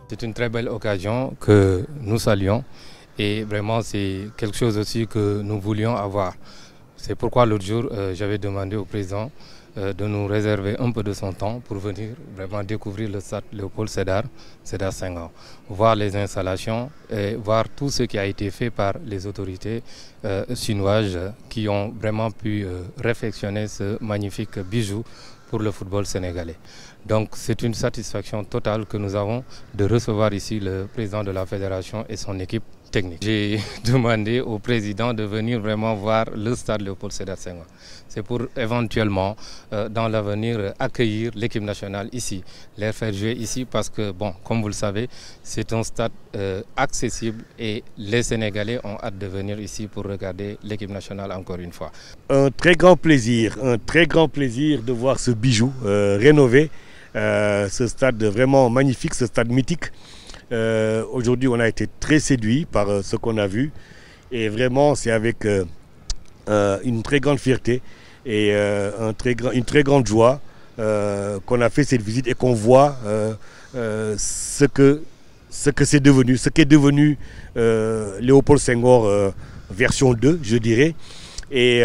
C'est une très belle occasion que nous saluons et vraiment c'est quelque chose aussi que nous voulions avoir. C'est pourquoi l'autre jour j'avais demandé au président de nous réserver un peu de son temps pour venir vraiment découvrir le stade Léopold Sédar Senghor, voir les installations et voir tout ce qui a été fait par les autorités chinoises qui ont vraiment pu réfectionner ce magnifique bijou pour le football sénégalais. Donc c'est une satisfaction totale que nous avons de recevoir ici le président de la fédération et son équipe technique. J'ai demandé au président de venir vraiment voir le stade Léopold Sédar Senghor. C'est pour éventuellement dans l'avenir accueillir l'équipe nationale ici, les faire jouer ici parce que bon, comme vous le savez, c'est un stade accessible et les Sénégalais ont hâte de venir ici pour regarder l'équipe nationale encore une fois. Un très grand plaisir de voir ce bijou rénové, ce stade vraiment magnifique, ce stade mythique. Aujourd'hui, on a été très séduits par ce qu'on a vu et vraiment, c'est avec une très grande fierté et une très grande joie qu'on a fait cette visite et qu'on voit ce qu'est devenu Léopold Senghor version 2, je dirais. Et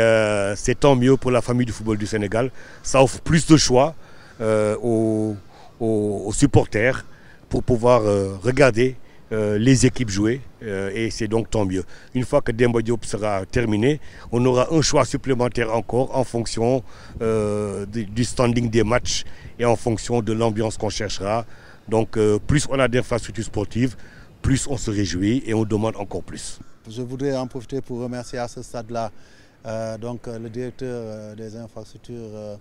c'est tant mieux pour la famille du football du Sénégal. Ça offre plus de choix aux supporters pour pouvoir regarder les équipes jouer et c'est donc tant mieux. Une fois que Demba Diop sera terminé, on aura un choix supplémentaire encore en fonction du standing des matchs et en fonction de l'ambiance qu'on cherchera. Donc plus on a d'infrastructures sportives, plus on se réjouit et on demande encore plus. Je voudrais en profiter pour remercier à ce stade-là le directeur des infrastructures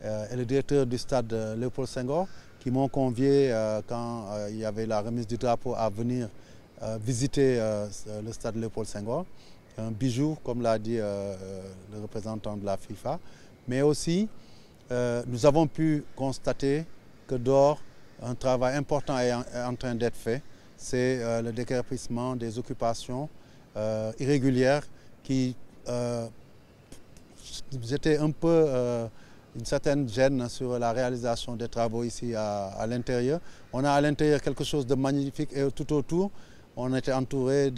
et le directeur du stade Léopold Senghor qui m'ont convié quand il y avait la remise du drapeau à venir visiter le stade Léopold Senghor. Un bijou, comme l'a dit le représentant de la FIFA. Mais aussi, nous avons pu constater que dehors, un travail important est en train d'être fait. C'est le déguerpissement des occupations irrégulières qui étaient un peu une certaine gêne sur la réalisation des travaux ici à l'intérieur. On a à l'intérieur quelque chose de magnifique et tout autour, on était entouré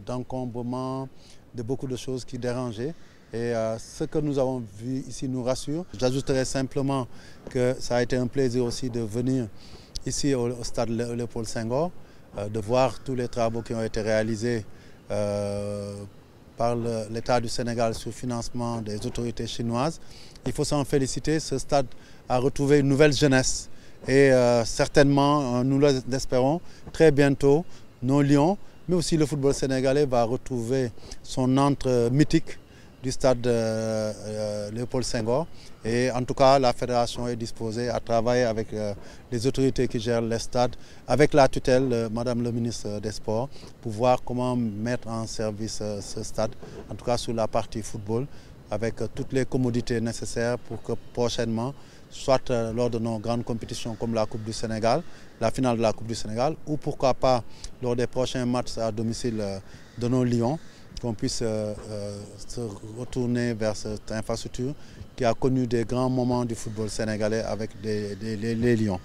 d'encombrements, de beaucoup de choses qui dérangeaient. Et ce que nous avons vu ici nous rassure. J'ajouterai simplement que ça a été un plaisir aussi de venir ici au stade Léopold Senghor, de voir tous les travaux qui ont été réalisés par l'État du Sénégal sous financement des autorités chinoises. Il faut s'en féliciter, ce stade a retrouvé une nouvelle jeunesse et certainement, nous l'espérons, très bientôt, nos Lions, mais aussi le football sénégalais va retrouver son entre mythique du stade Léopold Senghor. Et en tout cas, la fédération est disposée à travailler avec les autorités qui gèrent les stades, avec la tutelle, Madame le ministre des Sports, pour voir comment mettre en service ce stade, en tout cas sur la partie football, avec toutes les commodités nécessaires pour que prochainement, soit lors de nos grandes compétitions comme la Coupe du Sénégal, la finale de la Coupe du Sénégal, ou pourquoi pas lors des prochains matchs à domicile de nos Lions, qu'on puisse se retourner vers cette infrastructure qui a connu des grands moments du football sénégalais avec les Lions.